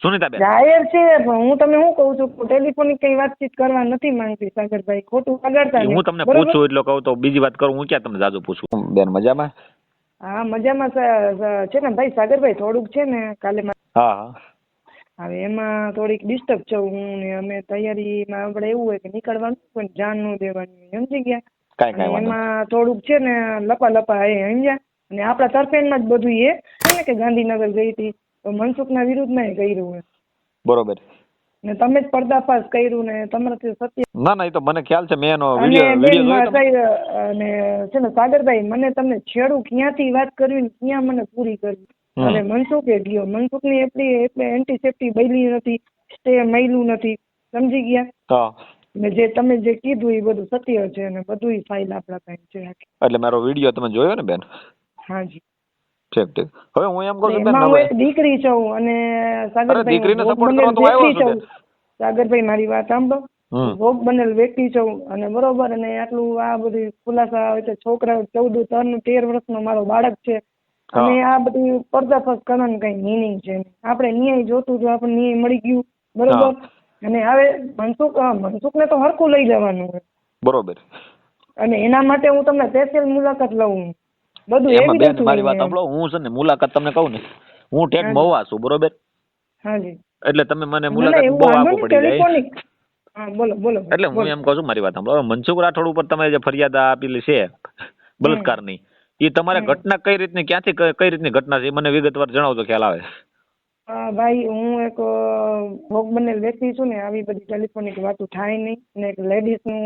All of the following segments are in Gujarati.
સુનિતાબેન જાહેર છે પણ હું તમને શું કહું છું ટેલિફોનિક કઈ વાતચીત કરવા નથી માંગતી સાગરભાઈ ખોટું પગાડતા હું તમને પૂછું એટલે કહું તો બીજી વાત કરું હું ક્યાં તમને જાજુ પૂછું બેન મજામાં હા મજામાં છે ને ભાઈ સાગરભાઈ થોડુંક છે ને કાલે હા હા હવે એમાં થોડીક ડિસ્ટર્બ છું હું ને અમે તૈયારીમાં આપણે એવું હોય કે નીકળવાનું પણ જાણ ન દેવાની સમજી ગયા કાંઈ અને વાંધો એમાં થોડુંક છે ને લપા એ સમજ્યા અને આપણા તરફેણમાં જ બધું એ છે ને કે ગાંધીનગર ગઈ હતી તો મનસુખના વિરુદ્ધમાં કર્યું હોય બરોબર ને તમે જ પર્દાફાશ કર્યું ને તમારાથી સત્ય ના એ તો મને ખ્યાલ છે મેં એનો અને વિડીયો અને છે ને સાગરભાઈ મને તમને છેડું ક્યાંથી વાત કરવી ને ક્યાં મને પૂરી કરવી અને મનસુખે ગયો મનસુખની એટલે એન્ટીસેપ્ટી બૈલી નથી સ્ટે મૈલું નથી સમજી ગયા ને જે તમે જે કીધું એ બધું સત્ય છે અને બધું ફાઇલ આપણા પાસે છે એટલે મારો વિડીયો તમે જોયો ને બેન હાજી ઠીક હવે હું એમ કહું છું એમાં હું એક દીકરી છું અને સાગરભાઈ દીકરીને સપોર્ટ કરવા તો આવ્યો છું સાગરભાઈ મારી વાત સાંભળો ભોગ બનેલ વ્યક્તિ છું અને બરોબર અને આટલું આ બધી ખુલાસા હોય છે છોકરા 13 વર્ષનો મારો બાળક છે અને આ બધી પર્દાફાશ કરવાનું કઈ મિનિંગ છે આપણે ન્યાય જોતું જો આપણે ન્યાય મળી ગયું બરોબર અને હવે મનસુખને તો હરખું લઈ જવાનું હોય બરોબર અને એના માટે હું તમને સ્પેશિયલ મુલાકાત લઉં બધું એવી મારી વાત સાંભળો હું છે ને મુલાકાત તમને કહું ને હું ઠેક મહુવા છું બરોબર હાજી એટલે તમે મને મુલાકાત બહુ આપવું પડી જાય હા બોલો બોલો એટલે હું એમ કહું છું મારી વાત સાંભળો મનસુખ રાઠોડ ઉપર તમે જે ફરિયાદ આપેલી છે બળાત્કારની એ તમારે ઘટના કઈ રીતની ક્યાંથી કઈ રીતની ઘટના છે એ મને વિગતવાર જણાવજો ખ્યાલ આવે ભાઈ હું એક ભોગ બનેલ વ્યક્તિ છું ને આવી બધી ટેલિફોનિક વાતો થાય નહીં ને એક લેડીઝ નું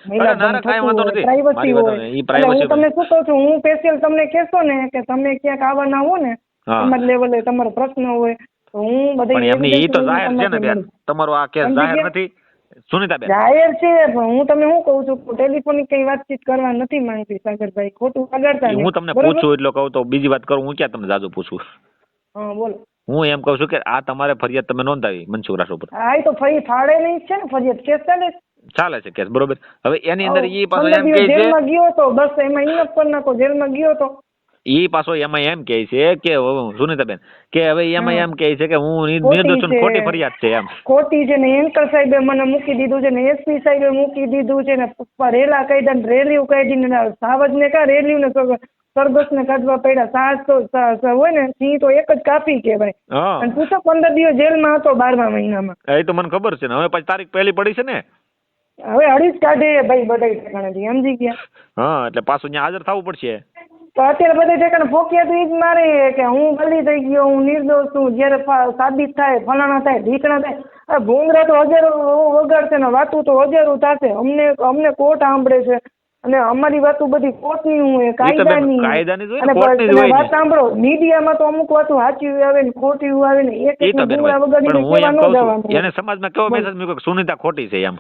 પ્રાઇવસી હોય હું તમને શું કહું છું હું સ્પેશિયલ તમને કહેશો ને કે તમે ક્યાંક આવવાના હો ને તમારા લેવલે તમારો પ્રશ્ન હોય તો હું બધી તો જાહેર છે ને બેન તમારો આ કેસ જાહેર નથી સુનિતાબેન જાહેર છે પણ હું તમને શું કહું છું ટેલિફોનિક કઈ વાતચીત કરવા નથી માંગતી સાગરભાઈ ખોટું પગાડતા હું તમને પૂછું એટલે કહું તો બીજી વાત કરું હું ક્યાં તમને જાજુ પૂછું હા બોલો હું એમ કહું છું કે આ તમારે ફરિયાદ તમે નોંધાવી મનસુખ રાઠોડ પર હા એ તો ફરી ફાળે નહીં છે ને ફરિયાદ કેસ ચાલે છે કેસ બરોબર હવે એની અંદર ઈ પાછો એમ કહે છે જેલમાં ગયો તો બસ એમાં ઇનફ કરી નાખો જેલમાં ગયો તો ઈ પાછો એમાં એમ કહે છે કે સુનિતાબેન કે હવે એમાં એમ કહે છે કે હું નિર્દોષ છું ખોટી ફરિયાદ છે એમ ખોટી છે ને એન્કર સાહેબે મને મૂકી દીધું છે ને એસપી સાહેબે મૂકી દીધું છે ને રેલા કાઢ્યા ને રેલીઓ કાઢીને સાવજને કા રેલીઓ ને સરઘસ ને કાઢવા પડ્યા સાસ હોય ને સિંહ તો એક જ કાપી કહેવાય અને તું તો 15 દિવસ જેલમાં હતો 12મા મહિનામાં એ તો મને ખબર છે ને હવે પછી તારીખ પહેલી પડી છે ને હવે અડીજ કાઢે ભાઈ બધા ઠેકાણેથી સમજી ગયા એટલે પાછું ત્યાં હાજર થવું પડશે તો અત્યારે બધા ઠેકાણે ફોકિયા તો એ જ મારે કે હું ગલી થઈ ગયો હું નિર્દોષ છું જયારે સાબિત થાય ફલાણા થાય ઢીકણા થાય ભૂંગરા તો હજારો વગાડશે ને વાતું તો હજારો થશે અમને કોર્ટ સાંભળે છે અને અમારી વાતો બધી કોર્ટની હોય કાયદાની અને વાત સાંભળો મીડિયામાં તો અમુક વાતો સાચી આવે ને ખોટી આવે ને એક ભૂંગરા વગાડીને કેવા ન જવાનું એને સમાજમાં કેવો મેસેજ મૂક્યો કે સુનિતા ખોટી છે એમ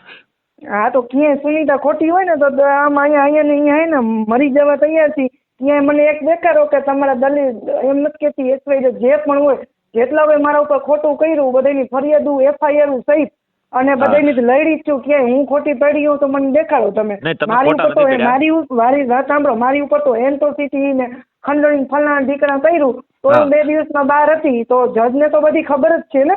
હા તો ક્યાંય સુનિતા ખોટી હોય ને તો આમ અહીંયા ને અહીંયા ને મરી જવા તૈયાર છે ત્યાં મને એક દેખાડો કે તમારા દલીલ એમ નથી કહેતી એસવાય જે પણ હોય જેટલા હોય મારા ઉપર ખોટું કર્યું બધાની ફરિયાદો એફઆઈઆર સહિત અને બધાની લડી છું ક્યાંય હું ખોટી પડી હોઉં તો મને દેખાડો તમે મારી ઉપર તો મારી વાત સાંભળો મારી ઉપર તો એન્ટ્રોસિટી ને ખંડણી ફલાણા ઢીકણા કર્યું તો હું 2 દિવસમાં બહાર હતી તો જજને તો બધી ખબર જ છે ને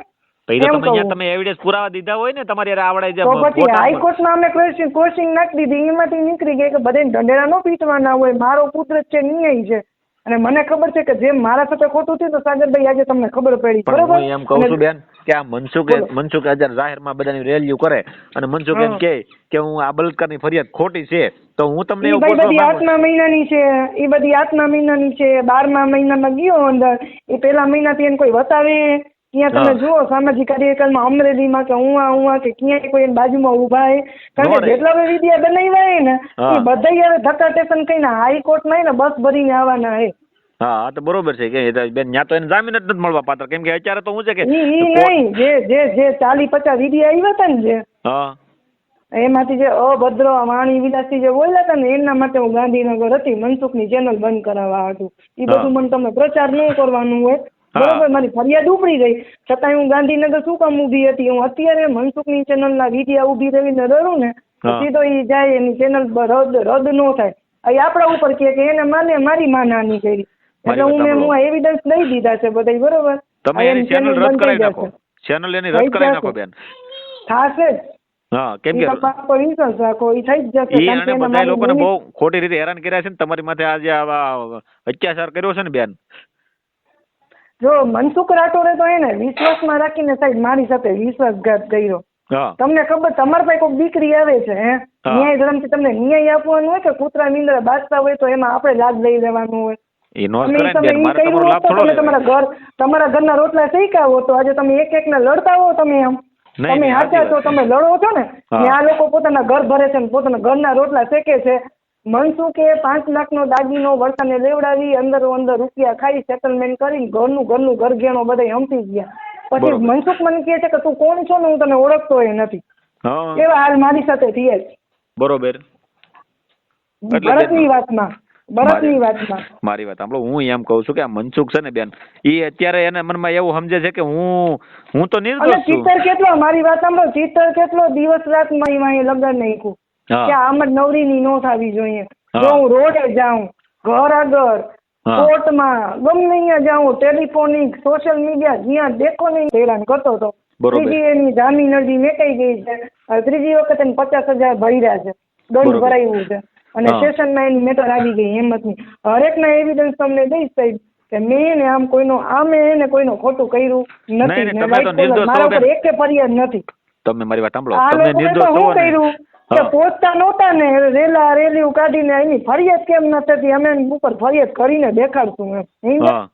તમે એવિડન્સ પુરાવા દીધા હોય ને તમારી આવડે તો પછી હાઈકોર્ટમાં અમે ક્વેશ્ચન નાખી દીધી એમાંથી નીકળી ગઈ કે બધાને ઢંઢેરા ન પીટવાના હોય મારો પુત્ર છે ન્યાય છે અને મને ખબર છે કે જેમ મારા સાથે ખોટું થયું તો સાગરભાઈ આજે તમને ખબર પડી બરોબર હું એમ કહું છું બેન કે આ મનસુખ આજે જાહેરમાં બધાની રેલીઓ કરે અને મનસુખ એમ કે હું આ બળાત્કારની ફરિયાદ ખોટી છે તો હું તમને એવું બધી 8મા મહિનાની છે એ બધી 8મા મહિનાની છે 12મા મહિનામાં ગયો અંદર એ પહેલા મહિનાથી એને કોઈ બતાવે ત્યાં તમે જુઓ સામાજિક કાર્યક્રમમાં અમરેલીમાં કે હું કે ક્યાંય કોઈ બાજુમાં ઉભા હે કારણ કે જેટલા વિડીયો બનાવ્યા ને એ બધા હવે ધક્કા ટેશન કહીને હાઈકોર્ટમાં ને બસ ભરીને આવવાના હે હા તો બરોબર છે કે બેન ત્યાં તો એને જામીન જ નથી મળવા પાત્ર કેમ કે અત્યારે તો હું છે કે નહીં જે 40-50 વિડીયો આવ્યા હતા ને જે એમાંથી જે અભદ્ર વાણી વિલાસી જે બોલ્યા હતા ને એના માટે હું ગાંધીનગર હતી મનસુખની ચેનલ બંધ કરાવવા હતું એ બધું મને તમે પ્રચાર ન કરવાનું હોય બરોબર મારી ફરિયાદ ઉપડી ગઈ છતાંય હું ગાંધીનગર શું કામ ઊભી હતી હું અત્યારે મનસુખની ચેનલના વિડીયા ઊભી રહીને રડું ને પછી તો એ જાય એની ચેનલ રદ ન થાય એ આપણા ઉપર કે એને માને મારી માં નાની કરી એટલે હું એવિડન્સ દઈ દીધા છે બધા બરોબર તમે એની ચેનલ રદ કરાવી નાખો ચેનલ એની રદ કરાવી નાખો બેન. થાશે જ. હા, કેમ ઈ કે તપાસ પર વિશ્વાસ રાખો, ઈ થઈ જ જશે. ઈ કારણ અને કે એના બધા લોકોને મારી બહુ ખોટી રીતે હેરાન કર્યા છે ને તમારી માથે આજે આવા અત્યાચાર કર્યો છે ને બેન. જો મનસુખ રાઠોડે તો એને વિશ્વાસમાં રાખીને સાહેબ મારી સાથે વિશ્વાસઘાત કર્યો. હા, તમને ખબર, તમારા પાસે કોઈ દીકરી આવે છે હે, હા. ન્યાય ધર્મથી તમને ન્યાય આપવાનું હોય કે કૂતરા નીંદરા બાજતા હોય તો એમાં આપણે લાભ લઈ લેવાનું હોય. એ નો તમે કરાય ને બેન, ઈ મારે કર્યું તમારો હોત લાભ તો થોડો તમે લેવાય. તમારા ઘરના રોટલા શેક્યા હો તો આજે તમે એક ને લડતા હો. તમે એમ નહીં, તમે નહીં, હાચા સાચી છો, વાત તમે છે. લડો છો ને. હા. ને આ લોકો પોતાના ઘર ભરે છે ને પોતાના ઘરના રોટલા શેકે છે. મનસુખે 5 લાખનો દાગીનો વરસાને લેવડાવી અંદરો અંદર રૂપિયા ખાઈ સેટલમેન્ટ કરી ઘરનું ઘર ઘેણો બધા હંપી ગયા. પછી બરોબર. મનસુખ મને કહે છે કે તું કોણ છો ને હું તને ઓળખતો એ નથી. હા, એવા હાલ મારી સાથે થયા છે. બરોબર. એટલે ભરતની બેન, વાતમાં મારી વાત સાંભળો. હું એમ કહું છું કે આ મનસુખ છે ને બેન, એ અત્યારે એના મનમાં એવું સમજે છે કે હું તો અને નિર્દોષ છું. ચિત્તર કેટલો, મારી વાત સાંભળો, ચિત્તર કેટલો દિવસ રાત મારી લગ્ન નાખ્યું હા. કે આમ જ નવરીની નો થવી જોઈએ. હા. જો હું રોડે જાઉં, ઘર આગળ, હા. કોર્ટમાં, ગમે અહીંયા જાઉં, ટેલિફોનિક, સોશિયલ મીડિયા, જ્યાં દેખો ને હેરાન કરતો હતો. બરોબર. ત્રીજી એની જામીન અરજી મેકાઈ ગઈ છે. ત્રીજી વખત એને 50,000 ભર્યા છે, દંડ બરોબર. ભરાયું છે અને હા. સ્ટેશનમાં એની મેટર આવી ગઈ હિંમતની. હરેકના એવિડન્સ તમને દઈશ સાહેબ કે મેં ને આમ કોઈનો ખોટું કર્યું નહીં, નથી. નહીં, ને તમે તો right નિર્દોષ મારા છો ઉપર બેન. એકે ફરિયાદ નથી. તમે મારી વાત સાંભળો. આ તમે લોકોએ તો નિર્દોષ છો શું ને. કર્યું કે હા. પહોંચતા નહોતા ને રેલીઓ કાઢીને એની ફરિયાદ કેમ ન થતી, અમે એની ઉપર ફરિયાદ કરીને દેખાડશું એમ. હા.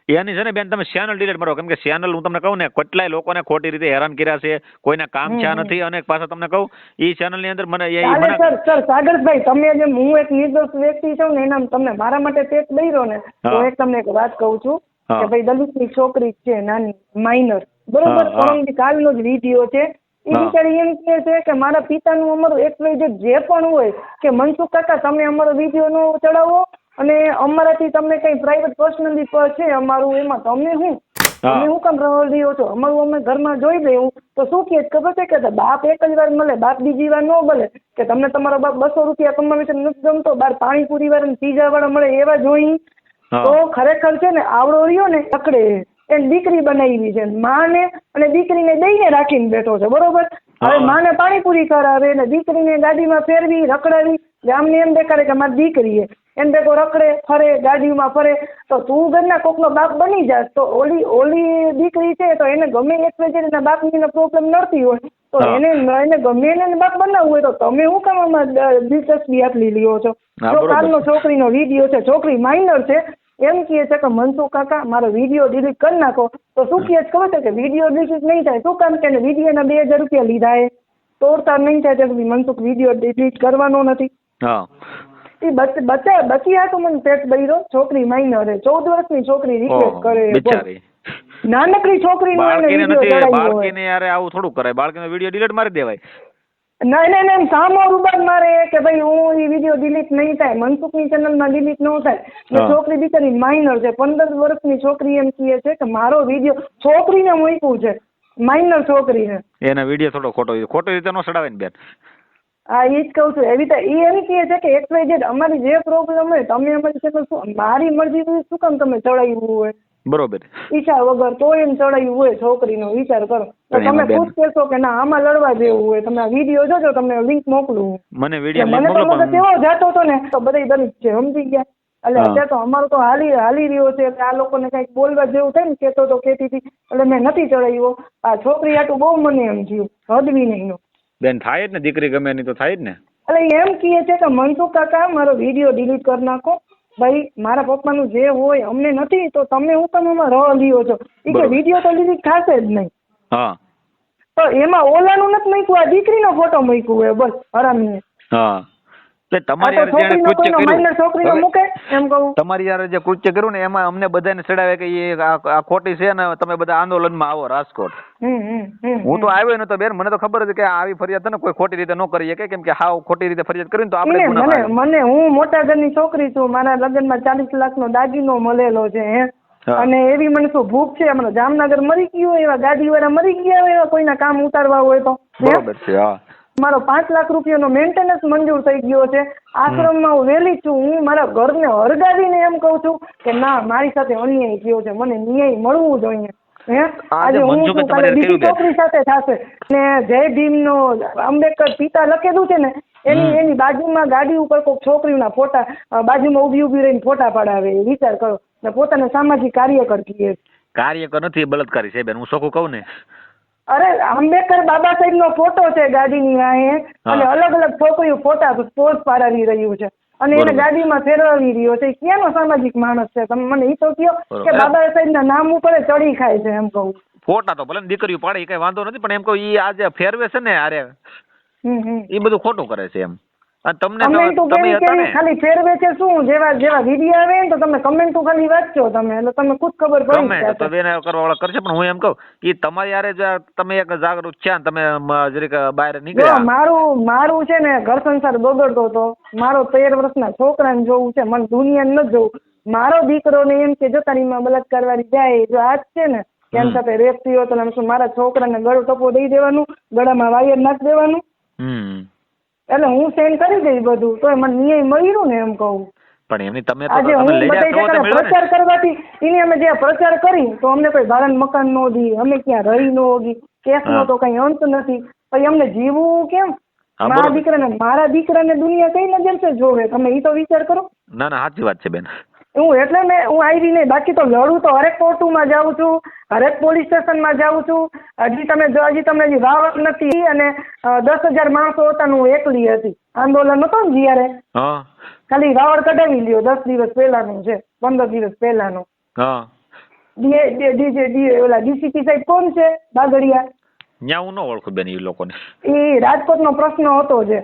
એની છે ને બેન, તમે ચેનલ ડિલીટ મારો. કેમ કે ચેનલ હું તમને કહું ને, કેટલાય લોકોને ખોટી રીતે હેરાન કર્યા છે, કોઈના કામ થયા નથી. અને પાછા તમને કહું, એ ચેનલ ની અંદર મને સર સાગરભાઈ, તમે જેમ હું એક નિર્દોષ વ્યક્તિ છું ને એના તમને મારા માટે પેટ દઈ ને તો હા. એક તમને એક વાત કહું છું હા. કે ભાઈ દલિતની છોકરી છે નાની માઇનર, બરોબર, હા, હા. પરમ કાલનો જ વિડીયો છે. એ હા. બિચારી એમ કહે છે કે મારા પિતાનું અમારું જે પણ હોય કે મનસુખ કાકા તમે અમારો વિડીયો નો ચડાવો અને અમારાથી તમને કઈ પ્રાઇવેટ પર્સનલી છે અમારું, એમાં તમે હા. તમે હું કામ રહ્યો છો, અમારું અમે ઘરમાં જોઈ લેવું તો શું કહે ખબર છે કે બાપ એક જ વાર મળે, બાપ બીજી વાર ન મળે. કે તમને તમારો બાપ 200 રૂપિયા કમાવે છે નથી ગમતો, બાર પાણીપુરી વાળા પીઝા વાળા મળે એવા જોઈ. હા. તો ખરેખર છે ને આવડો રહ્યો ને પકડે એને દીકરી બનાવી છે, માને અને દીકરીને દઈને રાખીને બેઠો છે, બરોબર. હવે માને પાણીપુરી કરાવે ને દીકરીને ગાડીમાં ફેરવી રખડાવી, ગામને એમ દેખાડે કે મારી દીકરી એમ ભેગો રખડે ફરે ગાડીમાં ફરે. તો તું ઘરના કોકનો બાપ બની જાસ તો ઓલી દીકરી છે તો એને ગમે એક એના બાપની પ્રોબ્લેમ નડતી હોય તો એને ગમે એને બાપ બનાવવું હોય તો તમે શું કામ આમાં દિલચસ્પી આટલી લ્યો છો. જો કાલનો છોકરીનો વિડીયો છે, છોકરી માઇનર છે, એમ કહે છે કે મનસુખ કાકા મારો વિડીયો ડિલીટ કરી નાખો. તો શું કહે ખબર છે કે વિડીયો ડિલીટ નહીં થાય. શું કામ કે વિડીયોના 2000 રૂપિયા લીધા એ તોડતા નહીં થાય ત્યાં સુધી મનસુખ વિડીયો ડિલીટ કરવાનો નથી. એ બચી હાટું મને પેટ બૈરો, છોકરી માઇનર 14 વર્ષની છોકરી રિક્વેસ્ટ કરે, નાનકડી છોકરી બાળકીને યાર આવું થોડું કરાય, બાળકીનો વિડીયો ડિલીટ મારી દેવાય. નહીં સામો રૂબાન મારે કે ભાઈ હું એ વિડીયો ડિલીટ નહીં થાય, મનસુખની ચેનલમાં ડિલીટ ન થાય. છોકરી બિચારી માઇનર છે, 15 વર્ષની છોકરી એમ કહે છે કે મારો વિડીયો છોકરીને મૂક્યું છે, માઇનર છોકરીને. એના વિડીયો થોડો ખોટી રીતે નો ચડાવે ને બેન. હા એ જ કહું છું. એવી રીતે એ એમ કહે છે કે XYZ અમારી જે પ્રોબ્લેમ હોય તમે અમારી ચેનલ શું મારી મરજી શું કામ તમે ચડાવ્યું હોય, બરોબર, ઈચ્છા વગર તો એમ ચડાવ્યું હોય છોકરીનો વિચાર કરો. તો તમે ખુદ કહેશો કે ના આમાં લડવા જેવું હોય, તમે આ વિડીયો જોજો, તમને લિંક મોકલું. મને વિડીયો મને તો મગજ એવો જાતો હતો ને તો બધા દલિત છે સમજી ગયા. એટલે અત્યારે તો અમારું તો હાલી રહ્યો છે. એટલે આ લોકોને કઈક બોલવા જેવું થાય ને કેતો તો કેતી હતી એટલે મેં નથી ચડાવ્યો. આ છોકરી આટલું બહુ મને એમ થયું હદવી નહીં બેન. થાય જ ને, દીકરી ગમે એની તો થાય જ ને. એટલે એમ કહે છે કે મનસુખ કાકા મારો વિડીયો ડિલીટ કરી નાખો. ભાઈ મારા પપ્પાનું જે હોય અમને નથી તો તમે હું કામ એમાં લ્યો છો. એ કે વિડીયો તો ડિલીટ થશે જ નહીં. હા તો એમાં ઓલાનું નથી મૂક્યું, આ દીકરીનો ફોટો મૂક્યું હોય બસ હરામીએ. હા તમારી યાર જે કૃત્ય કર્યું ને એમાં અમને બધાને ચડાવે કે આ ખોટી છે ને તમે બધા આંદોલનમાં આવો રાજકોટ. હું તો આવ્યો નતો બેન, મને તો ખબર હતી કે આવી ફરિયાદ ને કોઈ ખોટી રીતે ન કરી શકે, કેમ કે હાવ ખોટી રીતે ફરિયાદ કરી તો આપણે મને હું મોટા ઘરની છોકરી છું, મારા લગ્નમાં 40 લાખનો દાગીનો મળેલો છે અને એવી મને શું ભૂખ છે, મને જામનગર મરી ગયું એવા ગાડી વાળા મરી ગયા એવા કોઈના કામ ઉતારવા હોય તો બરોબર છે. મારો 5 લાખ રૂપિયાનો મેન્ટેનન્સ મંજૂર થઈ ગયો છે. આશ્રમમાં હું વહેલી છું, હું મારા ઘરને હરગાવીને એમ કહું છું કે ના મારી સાથે અન્યાય થયો છે, મને ન્યાય મળવું જોઈએ. હે આજે હું છું કાલે બીજી છોકરી સાથે થશે ને જય ભીમ નો આંબેડકર પિતા લખેલું છે ને એની બાજુમાં ગાડી ઉપર કોઈ છોકરીઓના ફોટા બાજુમાં ઉભી રહીને ફોટા પડાવે વિચાર કરો ને પોતાને સામાજિક કાર્યકર કીએ. કાર્યકર નથી, બળાત્કારી છે બેન, હું ચોખ્ખું કહું ને. અરે આંબેડકર બાબા સાહેબ નો ફોટો છે ગાડીની આ અને અલગ અલગ છોકરીઓ ફોટા પોઝ પાડાવી રહ્યું છે અને એને ગાડીમાં ફેરવી રહ્યો છે. ક્યાંનો સામાજિક માણસ છે? તમે મને એ તો કહો કે બાબા સાહેબ ના નામ ઉપર ચડી ખાય છે. એમ કહું ફોટા તો ભલે દીકરીઓ પાડે કઈ વાંધો નથી, પણ એમ કહું ઈ આજે ફેરવે છે ને અરે એ બધું ખોટું કરે છે એમ. અને તમને ખાલી ફેરવે છે શું? જેવા વિડીયો આવે ને તો તમે કમેન્ટો ખાલી વાંચજો તમે, એટલે તમને ખુદ ખબર પડી જાય તો બેન કરવા વાળા કરશે. પણ હું એમ કહું કે તમારી યારે તમે એક જાગૃત છે, તમે જરીક બહાર નીકળ્યા. મારું છે ને ઘર સંસાર બગડતો હતો. મારો 13 વર્ષના છોકરાને જોવું છે, મને દુનિયાને નથી જોવું. મારો દીકરો ને એમ કે જો તારી માં બલાત્કાર વાળી જાય, જો આજ છે ને કેમ સાથે રેપ થયો તો મારા છોકરાને ગળો ટપો દઈ દેવાનું, ગળામાં વાયર નાખી દેવાનું. એટલે હું સેન્ડ કરી દઈશ બધું, તો મને ન્યાય મળ્યું ને એમ કહું. પણ એમની તમે આજે હું બધા પ્રચાર કરવાથી એને અમે જે પ્રચાર કરી તો અમને કોઈ ભાડાનું મકાન નો દી, અમે ક્યાં રહી નો હોગી, કેસ નો તો કઈ અંત નથી. પછી અમને જીવવું કેમ? મારા દીકરાને દુનિયા કઈ નજર છે જોવે? તમે એ તો વિચાર કરો. ના ના સાચી વાત છે બેન. હું આવી નહીં, બાકી તો લડું તો હરેક કોર્ટમાં જાઉં છું, હરેક પોલીસ સ્ટેશનમાં જાઉં છું. હજી તમને વાવડ નથી અને 10,000 માણસો હતા, હું એકલી હતી. આંદોલન હતો ને જયારે ખાલી વાવડ કઢાવી લ્યો 10 દિવસ પહેલાનું છે, 15 દિવસ પહેલાનું. ઓલા ડીસીપી સાહેબ કોણ છે? બાગડિયા. હું ન ઓળખું બેન એ લોકોને. એ રાજકોટનો પ્રશ્ન હતો જે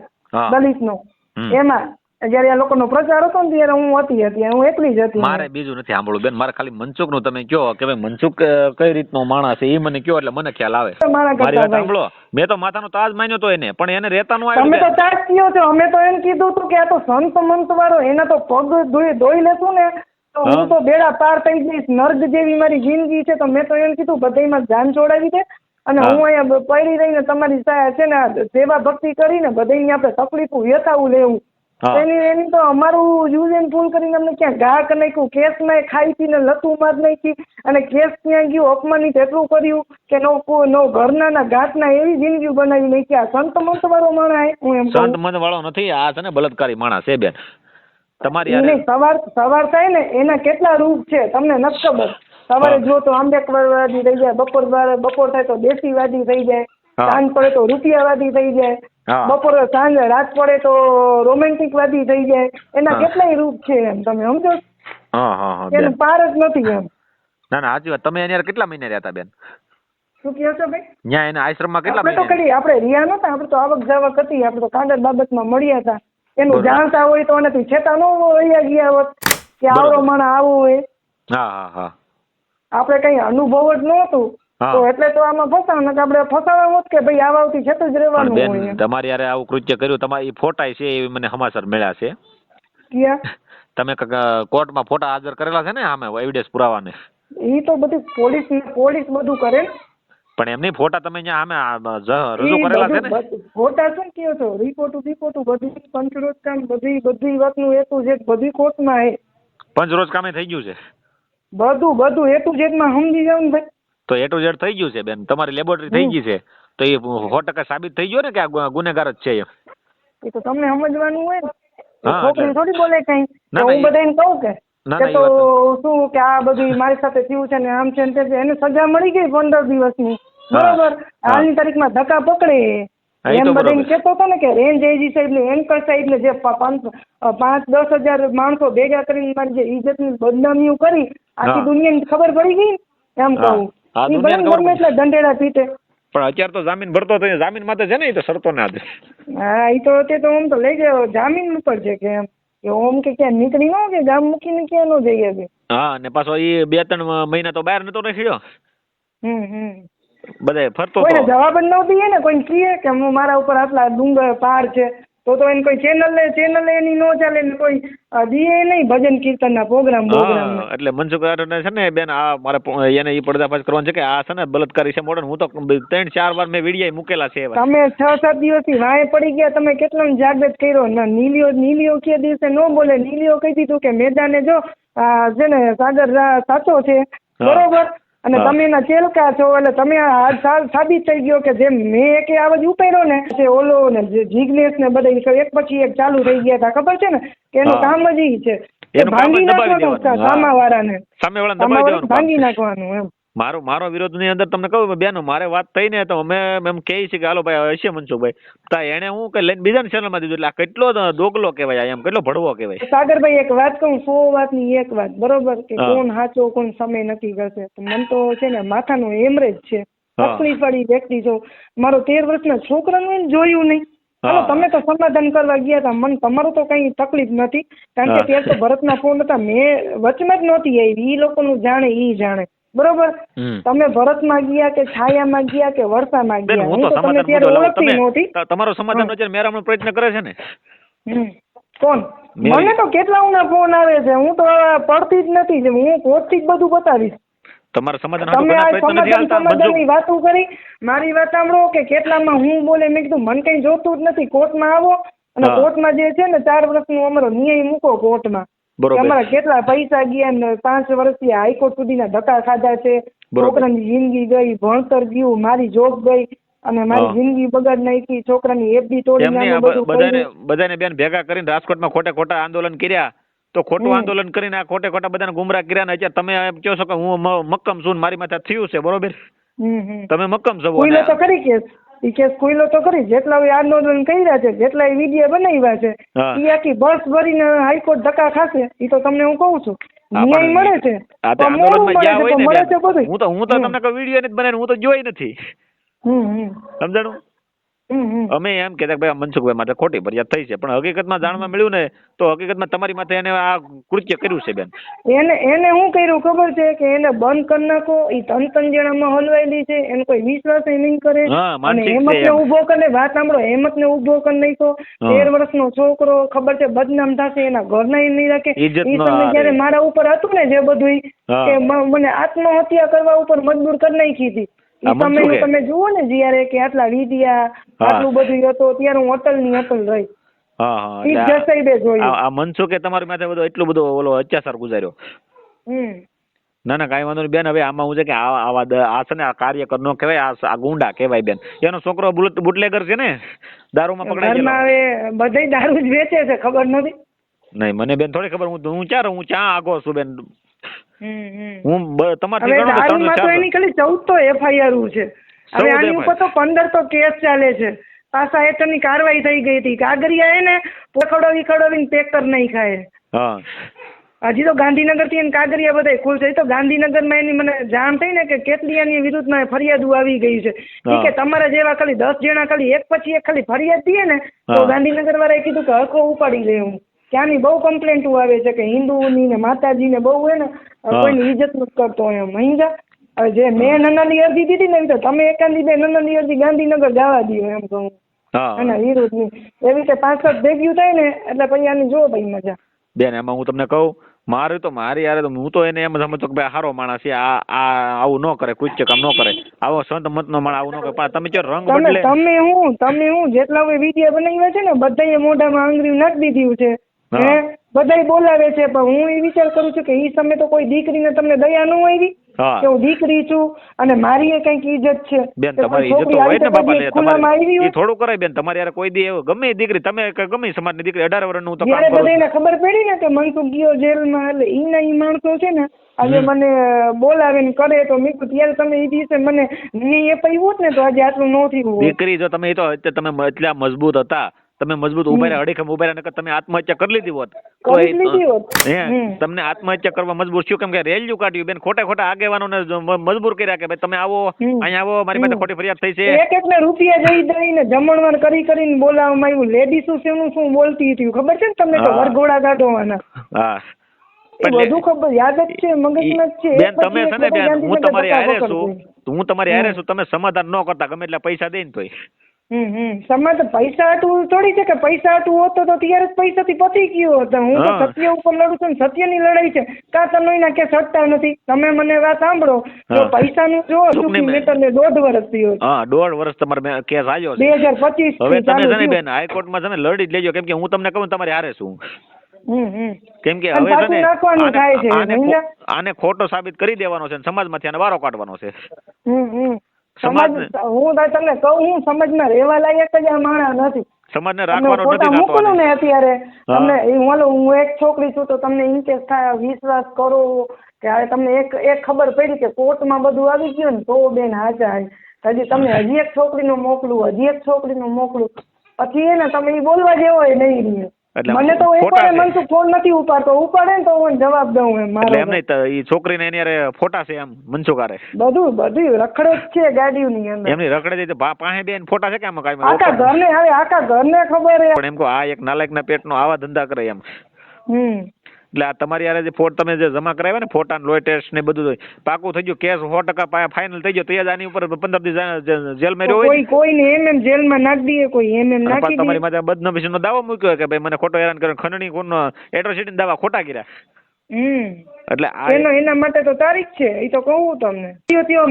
દલિતનો, એમાં જયારે આ લોકોનો પ્રચાર હતો ને ત્યારે હું હતી, હું એકલી જ હતી. મારે બીજું નથી સાંભળવું બેન, મારે ખાલી મનસુખ નું તમે કહો કે ભાઈ મનસુખ કઈ રીતનો માણસ છે એ મને કહો એટલે મને ખ્યાલ આવે. મારી વાત સાંભળો, મેં તો માથાનો તાજ માન્યો તો એને, પણ એને રહેતાનું આવ્યું. તમે તો તાજ કયો છો, અમે તો એમ કીધું હતું કે આ તો સંત મંત વાળો, એના તો પગ ધોઈ લેશું ને તો હું તો બેડા પાર થઈ જઈશ. નર્ક જેવી મારી જિંદગી છે, તો મેં તો એમ કીધું બધામાં જાન છોડાવી દે અને હું અહીંયા પડી રહીને તમારી છે ને સેવા ભક્તિ કરીને બધાની આપણે તકલીફો વ્યથાવું લેવું. એની તો અમારું યુઝ એન્ડ ફૂલ કરીને અમને ક્યાં ઘા કરી નાખ્યું, કેસમાં ખાઈ પીને લતું માર નાખી અને કેસ ક્યાં ગયું, અપમાનિત એટલું કર્યું કે નો ઘરના ઘાટના એવી જિંદગી બનાવી નાખી. આ સંત મંત વાળો માણસ? હું એમ સંત મંત વાળો નથી, આ છે ને બળાત્કારી માણસ છે બેન. તમારી સવાર થાય ને એના કેટલા રૂપ છે તમને નથી ખબર. સવારે જો તો આંબેડકરવાદી થઈ જાય, બપોર થાય તો દેશીવાદી થઈ જાય, સાંજ પડે તો રૂપિયાવાદી થઈ જાય, બપોરે સાંજે રાત પડે તો રોમેન્ટિક વાદી થઈ જાય. એના કેટલાય રૂપ છે એમ, તમે સમજો? એનું પાર જ નથી એમ. ના ના સાચી વાત. તમે એને કેટલા મહિને રહ્યા હતા બેન? શું કહો છો ભાઈ? ત્યાં એના આશ્રમમાં કેટલા મહિને? આપણે રહ્યા નતા, આપણે તો આવક જાવક હતી, આપણે તો કાંડર બાબતમાં મળ્યા હતા. એનું જાણતા હોય તો નથી છેતા ન વયા ગયા હોત કે આવરો માણસ આવું હોય. આપણે કઈ અનુભવ જ નહોતું તો એટલે તો આમાં ફસાવાનું, આપણે ફસાવા હોત કે ભાઈ આવવાથી છેતું જ રહેવાનું હોય. તમારી યારે આવું કૃત્ય કર્યું, તમારી ફોટા છે એ મને સમાચાર મળ્યા છે. તમે કોર્ટમાં ફોટા હાજર કરેલા છે ને આમે એવિડન્સ પુરાવાને? એ તો બધું પોલીસ બધું કરે. પણ એમની ફોટા તમે આમે રજૂ કરેલા છે ને? ફોટા શું કહો છો? રિપોર્ટ બધી પંચરોજ કામ બધી વાતનું એ ટુ ઝેડ બધી કોર્ટમાં હે. પંચરોજ કામે થઈ ગયું છે બધું એ ટુ ઝેડ માં સમજી જાવ ને ભાઈ. તો એ ટુ ઝેડ થઈ ગયું છે બેન, તમારી લેબોરેટરી થઈ ગઈ છે તો એ 100% સાબિત થઈ ગયો ને કે આ ગુનેગાર જ છે. એ તો તમને સમજવાનું હોય ને, છોકરી થોડી બોલે કઈ. હું બધાને કહું કે તો શું કે આ બધી મારી સાથે થયું છે ને આમ છે ને એને સજા મળી ગઈ 15 દિવસની, બરોબર. હાલની તારીખમાં ધક્કા પકડે એમ બધાને કહેતો હતો ને કે રેન્જ એજી સાહેબ ને એન્કર સાહેબ ને જે 5-10 હજાર માણસો ભેગા કરીને મારી જે ઇજ્જતની બદનામીઓ કરી આખી દુનિયાને ખબર પડી ગઈ એમ કહું. એટલે દંડેડા પીટે. પણ અત્યારે તો જામીન ભરતો હતો, જામીન માં તો છે ને એ તો શરતો ના દે. હા એ તો તે તો આમ તો લઈ ગયો જામીન ઉપર છે કે એમ કે ઓમ કે ક્યાં નીકળી ન કે ગામ મૂકીને ક્યાં ન જઈએ. હા ને પાછો એ 2-3 મહિના તો બહાર નતો નીકળ્યો. બધે ફરતો કોઈને જવાબ જ ન દઈએ ને, કોઈને કહીએ કે હું મારા ઉપર આટલા ડુંગર પાર છે તો એને કોઈ ચેનલ એની નો ચાલે ને કોઈ દીએ નહીં ભજન કીર્તન ના પ્રોગ્રામ. એટલે મનસુખ છે ને બેન, આ મારે એને એ પડદાફાશ કરવાનું છે કે આ છે ને બલાત્કારી છે મોડર્ન. હું તો 3-4 વાર મેં વિડીયો મૂકેલા છે. તમે 6-7 દિવસથી વાંહે પડી ગયા, તમે કેટલો જાગૃત કર્યો. નીલિયો કે દિવસે ન બોલે. નીલિયો કહી દીધું કે મેદાને જો છે ને સાગર સાચો છે, બરોબર. અને તમે એના ચેલકા છો એટલે તમે સાબિત થઈ ગયો કે જેમ મેં એક આવાજ ઉપાડ્યો ને જે ઓલો ને જે જિગ્નેશ ને બધા એક પછી એક ચાલુ થઈ ગયા હતા ખબર છે ને કે એનું કામ જ ઈ છે ભાંગી નાખવાનું સામેવાળાને ભાંગી નાખવાનું એમ. મારો વિરોધ ની અંદર તમને કહું બેન મારે વાત થઈ ને તો અમે એમ કહી છે કે હાલો ભાઈ હશે મનસુખભાઈ તા એને હું કે લઈને બીજા ચેનલ માં દીધું એટલે આ કેટલો દોગલો કહેવાય એમ કેટલો ભડવો કહેવાય. સાગરભાઈ એક વાત કહું 100 વાતની એક વાત બરોબર કે કોણ સાચો કોણ સમય નક્કી કરશે મન તો છે ને માથાનું હેમરેજ છે તકલીફ વાળી વ્યક્તિ છો મારો 13 વર્ષના છોકરાનું જોયું નહીં હાલો તમે તો સમાધાન કરવા ગયા હતા મને તમારું તો કઈ તકલીફ નથી કારણ કે ત્યારે તો ભરતના ફોન હતા મેં વચમાં જ નહોતી આવી ઈ લોકોનું જાણે ઈ જાણે બરોબર તમે ભરતમાં ગયા કે છાયામાં ગયા કે વર્ષામાં ગયા હું તો તમને ત્યારે ઓળખતી નહોતી. તમારો સમાધાન નો મેરામણનો પ્રયત્ન કરે છે ને કોણ મને તો કેટલાઓના ફોન આવે છે હું તો પડતી જ નથી હું પોતથી જ બધું બતાવીશ. તમારા સમાધાનની વાતો કરી મારી વાત સાંભળો કે કેટલામાં હું બોલે મેં કીધું મને કઈ જોતું જ નથી કોર્ટમાં આવો અને કોર્ટમાં જે છે ને 4 વર્ષનો અમારો ન્યાય મૂકો કોર્ટમાં અમારા કેટલા પૈસા ગયા ને 5 વર્ષથી હાઈકોર્ટ સુધીના ધક્કા ખાધા છે છોકરાની જિંદગી ગઈ ભણતર ગયું મારી જોબ ગઈ અને મારી જિંદગી બગાડ નાખી છોકરાની એફડી તોડી બધાને બેન ભેગા કરીને રાજકોટમાં ખોટા આંદોલન કર્યા તો ખોટું આંદોલન કરીને આ ખોટા બધાને ગુમરાહ કર્યા ને અત્યારે તમે એમ કહો છો કે હું મક્કમ છું મારી માથે થયું છે બરોબર તમે મક્કમ છો કોઈલો તો કરી કેસ ઈ કેસ કોઈલો તો કરી જેટલા આંદોલન કર્યા છે જેટલા વિડીયો બનાવ્યા છે ઈ આખી બસ ભરીને હાઈકોર્ટ ધક્કા ખાશે ઈ તો તમને હું કહું છું ન્યાય મળે છે હું તો તમને કોઈ વિડીયો નથી બનાવ્યો હું તો જોઈ નથી સમજાણું અમે એમ કહેતા ભાઈ મનસુખભાઈ માટે ખોટી ફરિયાદ થઈ છે પણ હકીકતમાં જાણવા મળ્યું ને તો હકીકતમાં તમારી માથે એને આ કૃત્ય કર્યું છે બેન. એને શું કર્યું ખબર છે કે એને બંધ કરી નાખો એ તન જણામાં હલવાયેલી છે એને કોઈ વિશ્વાસ નહીં કરે અને હેમતને ઉભો કરીને વાત સાંભળો હેમતને ઉભો કરી નાખ્યો 13 વર્ષનો છોકરો ખબર છે બદનામ થશે એના ઘરના નહીં રાખે એ સમય જયારે મારા ઉપર હતું ને જે બધું કે મને આત્મહત્યા કરવા ઉપર મજબૂર કરી નાખી હતી સમય તમે જુઓ ને જયારે કે આટલા વિડિયા આટલું બધું હતું ત્યારે હું અટલ રહી. આ મનસુખે તમારી માથે બધો એટલું બધો ઓલો અત્યાચાર ગુજાર્યો. ના કાંઈ વાંધો નહીં બેન હવે આમાં હું છે કે આ છે ને આ કાર્યકર નો કહેવાય આ ગુંડા કહેવાય બેન એનો છોકરો બુટલેગર છે ને દારૂમાં પકડાય હવે બધા દારૂ જ વેચે છે ખબર નથી. નહીં મને બેન થોડી ખબર હું ક્યાં આગો છું બેન હું તમારી એની ખાલી 14 તો એફઆઈઆર છે હવે આની ઉપર તો 15 તો કેસ ચાલે છે પાછા હેઠળની કાર્યવાહી થઈ ગઈ હતી કાગરિયા એને ખવડાવીને પેક કરી નાખ્યા હજી તો ગાંધીનગર થી કાગરિયા બધા ખુલશે તો ગાંધીનગરમાં એની મને જાણ થઈ ને કે કેટલી એની વિરુદ્ધમાં ફરિયાદો આવી ગઈ છે ઠીક છે તમારા જેવા ખાલી 10 જણા ખાલી એક પછી એક ખાલી ફરિયાદ દઈએ ને તો ગાંધીનગર વાળાએ કીધું કે હકો ઉપાડી લે હું ત્યાંની બહુ કમ્પ્લેન્ટો આવે છે કે હિન્દુની ને માતાજી ને બહુ હોય ને કોઈની ઇજ્જત નથી કરતો એમ સમજ્યા જે મેં નનાની અરજી દીધી ને તો તમે એકાંદી બે નનાની અરજી ગાંધીનગર જવા દો એમ કહું એના વિરુદ્ધ ની એવી રીતે 5-7 ભેગ્યું થાય ને એટલે પછી આની જો ભાઈ મજા બેન એમાં હું તમને કહું મારી યાર હું તો એને એમ સમજતો કે ભાઈ હારો માણસ છે આ આવું ન કરે કુચ્ચ કામ ન કરે આવો સંત મત નો માણસ આવું ન કરે તમે જો રંગ બદલે તમે હું જેટલા વિડીયો બનાવ્યા છે ને બધાએ મોઢામાં આંગળી નાખી દીધી છે બધા બોલાવે છે પણ હું એ વિચાર કરું છું કે એ સમય તો કોઈ દીકરીને તમને દયા ન આવી કે હું દીકરી છું અને મારી એ કઈક ઇજ્જત છે બેન તમારી ઇજ્જત હોય ને બાપા તમારી થોડું કરાય બેન તમારી યાર કોઈ દી ગમે દીકરી તમે ગમે સમાજની દીકરી 18 વર્ષનું તો કામ કરું બધાને ખબર પડી ને કે મનસુખ ગયો જેલમાં એટલે ઈના ઈ માણસો છે ને આજે મને બોલાવે ને કરે તો મેં ત્યારે તમે એ દિવસે મને નહીં એ પૈવું ને તો આજે આટલું ન થયું દીકરી જો તમે તો તમે એટલા મજબૂત હતા તમે મજબૂત ઉભા રહ્યા અડીખમ ઉભા રહ્યા તમે આત્મહત્યા કરી લીધી હોત તમને આત્મહત્યા કરવા મજબૂર છું કેમ કે રેલ્યુ કાઢ્યું બેન ખોટા આગેવાનોને મજબૂર કર્યા કે ભાઈ તમે આવો અહીંયા આવો મારી પાસે ખોટી ફરિયાદ થઈ છે એક ને રૂપિયા જઈ દઈને જમણવાર કરીને બોલાવવામાં આવ્યું લેડીઝ શું બોલતી હતી ખબર છે ને તમને તો વરઘોડા કાઢવાના હા બધું ખબર યાદ જ છે મગજમાં જ છે બેન તમે છે ને બેન હું તમારી હારે છું તમે સમાધાન ન કરતા ગમે એટલે પૈસા દઈને તોય સમાજ પૈસા હાટું થોડી છે કે પૈસા હાટું હોત તો ત્યારે જ પૈસાથી પતી ગયો હતો હું તો સત્ય ઉપર લડું છું સત્યની લડાઈ છે કા તમે એના કે સટતા નથી તમે મને વાત સાંભળો તો પૈસાનું જો મેટરને 1.5 વર્ષ થયો 1.5 વર્ષ તમારે કેસ આવ્યો 2025 હવે તમે છે ને બેન હાઈકોર્ટમાં છે ને લડી જ લેજો કેમ કે હું તમને કહું તમારી હારે છું કેમ કે હવે છે ને નાખવાનું થાય છે આને ખોટો સાબિત કરી દેવાનો છે, સમાજમાંથી આને વારો કાઢવાનો છે. સમાજ હું તમને કહું, હું સમાજમાં રહેવા લાયક જ આ માણસ નથી. સમાજને રાખવાનો નથી મૂકવાનું ને અત્યારે તમને હું એક છોકરી છું તો તમને ઇન્કેસ થાય વિશ્વાસ કરો કે હવે તમને એક ખબર પડી કે કોર્ટમાં બધું આવી ગયું ને તો બેન હાચા હજી તમને હજી એક છોકરીનું મોકલું પછી એને તમે એ બોલવા જેવો એ નહીં રહ્યો. મને તો એકવાર મનસુખ ફોન નથી ઉપાડતો, ઉપાડે ને તો હું જવાબ દઉં એમ. મારો એમ નહીં એ છોકરીને એની યારે ફોટા છે એમ મનસુખ આરે બધું રખડે જ છે ગાડીઓની અંદર. એમની રખડે છે પાસે બેન ફોટા છે કે આમાં કાઈ આખા ઘરને ખબર છે. પણ એમ કહો આ એક નાલાયકના પેટનો આવા ધંધા કરે એમ. એટલે આ તમારી યારે જે તમે જે જમા કરાવ્યા ને ફોટા લોહી ટેસ્ટ ને બધું પાકું થઈ ગયું, કેસ 100% ફાઇનલ થઈ ગયો, તો એ જ આની ઉપર 15 દિવસ જેલમાં રહ્યો હોય. કોઈને એમ જેલમાં નાખી દઈએ, કોઈ એમ નાખી દે. તમારી માથે બદનસીબનો દાવો મૂક્યો કે ભાઈ મને ખોટો હેરાન કર્યો, ખંડણી કોનો એટ્રોસિટી દાવા ખોટા કર્યા. એટલે એના માટે તો તારીખ છે, એ તો કહું તમને.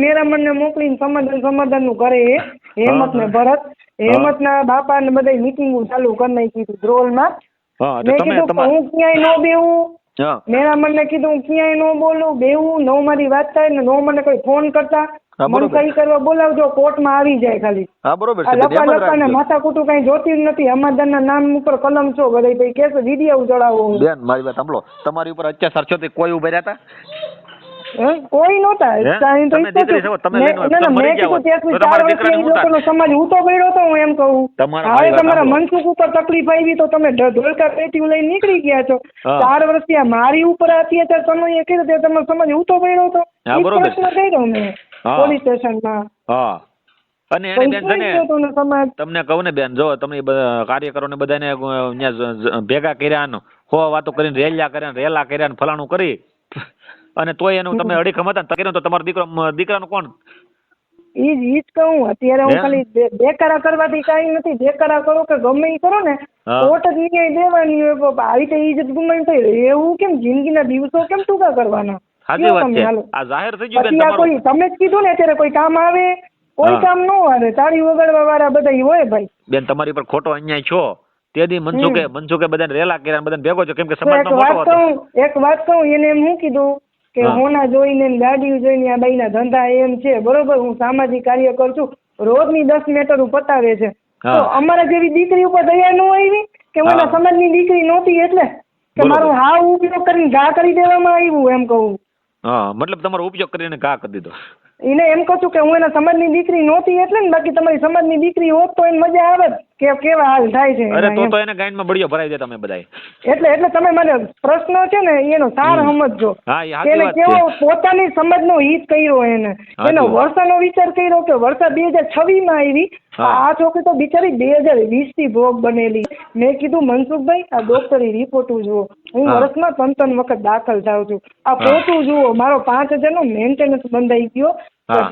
મેરામણને મોકલીને સમાધાન નું કરે હેમંત ને ભરત, હેમંત ના બાપા ને બધા મીટિંગ ચાલુ કરી નાખી ધ્રોલમાં. મેં કીધું હું ક્યાંય ન બેવું, મેરામણ ને કીધું હું ક્યાંય ન બોલું, બેવું ન મારી વાત થાય ને ન મને કોઈ ફોન કરતા, મને કઈ કરવા બોલાવજો, કોર્ટમાં આવી જાય ખાલી. લપા ને માથાકૂટું કઈ જોતી જ નથી. અમાદાન ના નામ ઉપર કલમ છો બધા ભાઈ કે વિડીયો ચડાવો. બેન મારી વાત સાંભળો, તમારી ઉપર અત્યાચાર થયો તો કોઈ ઉભા રહ્યા હતા? કોઈ નહોતા. સમાજ હું તો ગયો હતો, હું એમ કહું. હવે તમારા મનસુખ ઉપર તકલીફ આવી તો તમે ધોળકા પેટી લઈને નીકળી ગયા છો. 4 વર્ષથી મારી ઉપર અત્યાચાર તમે એ કર્યો તમારો સમાજ હું તો ગયો હતો. પોલીસ સ્ટેશનમાં. અને એને બેન છે તમને કહું ને બેન, જો તમે કાર્યકરો ને બધાને ભેગા કર્યા, વાતો કરીને રેલા કર્યા ફલાણું કરી, અને તોય એનું તમે અડીખમ હતા તો તમારો દીકરાનું કોણ? ઈ જ કહું. અત્યારે હું ખાલી બેકારા કરવાથી કઈ નથી. બેકારા કરો કે ગમે એ કરો ને, કોર્ટ જ ન્યાય દેવાની હોય. આવી રીતે ઈજ્જત ગુમાવી થઈ એવું કેમ? જિંદગીના દિવસો કેમ ટૂંકા કરવાના? આ જાહેર થઈ ગયું. તમે જ કીધું ને અત્યારે કોઈ કામ આવે, કોઈ કામ ન આવે. તાળી વગાડવા વાળા બધા હોય ભાઈ. બેન તમારી પર ખોટો અન્યાય છો તેથી મનસુખે બધાને રેલા કર્યા, બધાને ભેગો છો, કેમ કે સમાજનો મોટો હતો. એક વાત કહું, એને એમ શું કીધું કે હોના જોઈને ગાડીઓ જોઈને આ બાઈના ધંધા એમ છે, બરોબર. હું સામાજિક કાર્ય કરું છું, રોજની 10 મેટરો પતાવે છે. તો અમારા જેવી દીકરી ઉપર દયા ન આવી કે હું સમાજની દીકરી નહોતી એટલે કે મારો હાવ ઉપયોગ કરીને ઘા કરી દેવામાં આવ્યું એમ કહું. મતલબ તમારો ઉપયોગ કરીને ઘા કરી દીધો. એને એમ કહું છું કે હું એના સમાજની દીકરી નહોતી એટલે ને, બાકી તમારી સમાજની દીકરી હોત તો એને મજા આવે કે કેવા હાલ થાય છે. અરે તો એને ગાયનમાં બળિયો ભરાઈ દે તમે બધા. એટલે તમે મને પ્રશ્ન છે ને એનો સાર સમજજો. એને કેવો પોતાની સમાજનો હિત કર્યો, એનો વર્ષાનો વિચાર કર્યો કે વર્ષા 2026 માં આવી. આ છોકરી તો બિચારી 2020 થી ભોગ બનેલી. મેં કીધું મનસુખભાઈ આ ડોક્ટરી રિપોર્ટ જુઓ, હું વર્ષમાં 3 વખત દાખલ થાઉં છું. આ પોતું જુઓ, મારો 5000 નો મેન્ટેનન્સ બંધાઈ ગયો,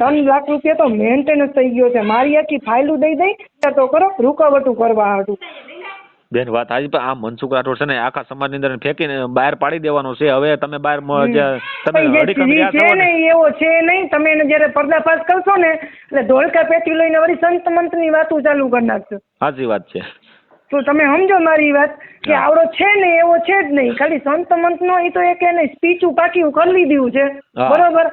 3 લાખ રૂપિયા તો મેન્ટેનન્સ થઈ ગયો છે. મારી આખી ફાઇલું દઈ તો કરો રૂકાવટું કરવા હતું. બેન વાત આજે આ મનસુખ રાઠોડ છે ને આખા સમાજની અંદર ફેંકીને બહાર પાડી દેવાનો છે. હવે તમે બહાર એવો છે નહીં. તમે એને જયારે પર્દાફાશ કરશો ને એટલે ધોળકા પેટી લઈને વળી સંત મંત ની વાતો ચાલુ કરી નાખશો. સાચી વાત છે. તો તમે સમજો મારી વાત કે આવડો છે ને એવો છે જ નહીં. ખાલી સંત મંત નો એ તો એક એને સ્પીચું પાકી કરી લીધું છે, બરોબર.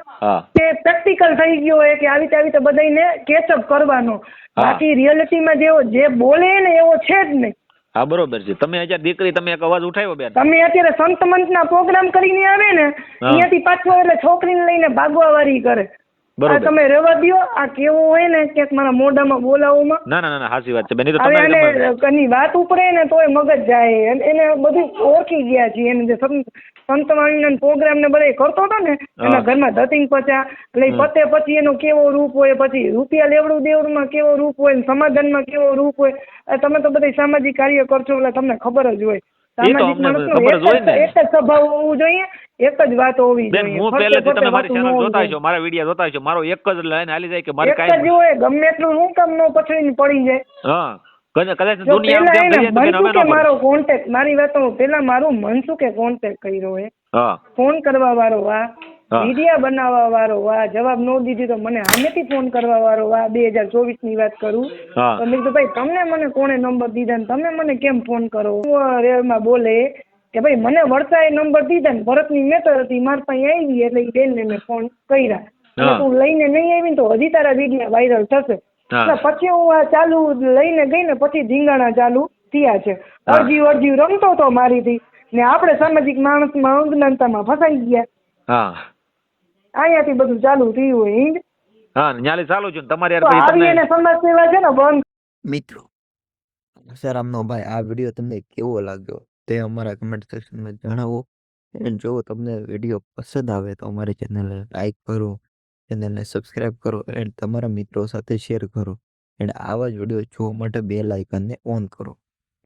તે પ્રેક્ટિકલ થઈ ગયો હોય કે આવી રીતે બધાને કેચઅપ કરવાનો. બાકી રિયાલિટીમાં જે બોલે ને એવો છે જ નહીં. હા બરોબર છે. તમે અત્યારે દીકરી તમે એક અવાજ ઉઠાવ્યો બેન, તમે અત્યારે સંત મંત ના પ્રોગ્રામ કરીને આવે ને અહીંયાથી પાછો એટલે છોકરીને લઈને ભાગવા વાળી કરે. તમે રહેવા દો. આ કેવું હોય ને ક્યાંક મારા મોઢામાં બોલાવવામાં. ના સાચી વાત છે બેન. એની વાત ઉપડે ને તોય મગજ જાય. એને બધું ઓળખી ગયા છે. એને જે સંતવાણીના પ્રોગ્રામ ને બધા કરતો હતો ને એના ઘરમાં ધતિંગ પચા એટલે પતે પછી એનો કેવો રૂપ હોય, પછી રૂપિયા લેવડું દેવડું કેવો રૂપ હોય, સમાધાનમાં કેવો રૂપ હોય. તમે તો બધા સામાજિક કાર્ય કરશો એટલે તમને ખબર જ હોય. સામાજિક માણસનો એક જ સ્વભાવ હોવું જોઈએ, એક જ વાત હોવી જોઈએ. હું પહેલેથી તમે મારી ચેનલ જોતા છો, મારા વિડિયો જોતા છો, મારો એક જ લાઈન હાલી જાય કે મારે કાઈ જ હોય. ગમે એટલું હું કામ નો પછડીને પડી જાય. કદાચ દુનિયા મારો કોન્ટેક્ટ, મારી વાત પેલા મારું મનસુખે કોન્ટેક્ટ કર્યો હે. ફોન કરવા વાળો વા, વિડિયા બનાવવા વાળો વા, જવાબ ન દીધી તો મને સામેથી ફોન કરવા વાળો વા. 2024 ની વાત કરું તો મેં કીધું ભાઈ તમને મને કોણે નંબર દીધા ને તમે મને કેમ ફોન કરો? રેલમાં બોલે કે ભાઈ મને વરસાએ નંબર દીધા ને ભરતની મેટર હતી મારી પાસે આવી એટલે એ બેનને મેં ફોન કર્યા અને તું લઈને નહીં આવી ને તો હજી તારા વિડીયો વાયરલ થશે. એટલે પછી હું આ ચાલુ લઈને ગઈ ને પછી ધીંગાણા ચાલુ થયા છે. અરજી રમતો હતો મારીથી ને આપણે સામાજિક માણસમાં અજ્ઞાનતામાં ફસાઈ ગયા. અહીંયાથી બધું ચાલુ થયું હોય હિન્દ. ચાલુ છે તમારી આવી એને સમાજ સેવા છે ને બંધ. મિત્રો સરામનો ભાઈ આ વિડીયો તમને કેવો લાગ્યો તે અમારા કમેન્ટ સેક્શનમાં જણાવો. અને જો તમને વિડીયો પસંદ આવે તો અમારી ચેનલને લાઈક કરો, ચેનલને સબસ્ક્રાઈબ કરો અને તમારા મિત્રો સાથે શેર કરો. અને આવા જ વિડીયો જોવા માટે બેલ આઇકનને ઓન કરો.